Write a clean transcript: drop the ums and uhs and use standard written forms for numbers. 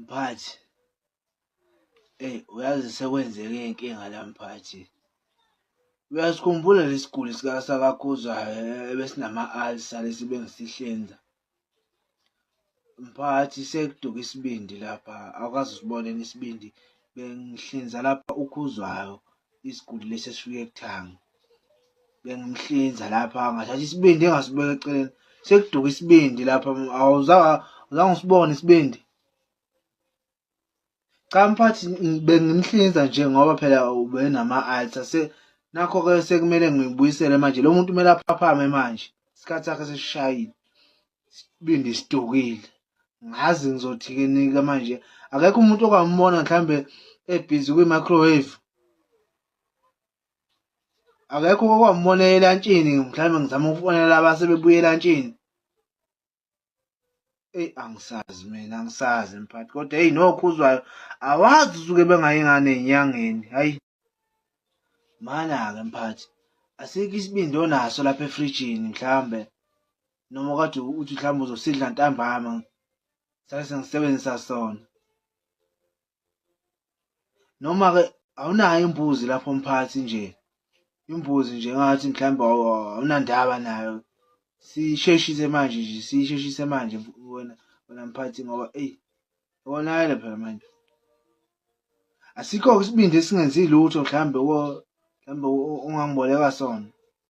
Mphathi, uyazi sekwenzeke inkinga la mphathi. Uyasikhumbula lesiguli sakaKhuzwayo ebesinama-ulcer lesi bengisihlinza. Mphathi sekuduka isibindi lapha, awukaze usibone yini isibindi? Bengihlinza lapha uKhuzwayo, isiguli lesi esifike eKuthanga. Bengimhlinza lapha ngathatha isibindi engasibeka eceleni, sekuduka isibindi lapha. Awuzange usibone isibindi? Cha mphathi, bengimhlinza nje ngoba phela ubenama-ulcer. Nakho-ke sekumele ngibuyisele manje. Lo muntu kumele aphaphame manje, isikhathi sakhe sesishayile, isibindi sidukile. Ngazi ngizothi-ke manje, akekho umuntu okwambona mhlambe ebhizi kwi-microwave. Akekho okwambona elantshini, mhlawumbe ngizama ukufonela abase bebuye elantshini. Angisazi mina, angisazi mphathi, kodwa noKhuzwayo awazi usuke bengayingane ey'nyangeni, hhayi. Mana-ke mphathi, asikho isibindi onaso lapha efrijini mhlawumbe, noma kade uthi mhlawumbe uzosidla ntambama, ngisale sengisebenzisa sona. Noma-ke awunayo imbuzi lapho mphathi nje, imbuzi nje engathi mhlawumbe awunandaba nayo. Siyisheshise manje nje, siyisheshise manje wena mphathi ngoba yabonakala phela manje. Asikho-ke isibindi esingenzi lutho mhlawumbe ongangiboleka sona.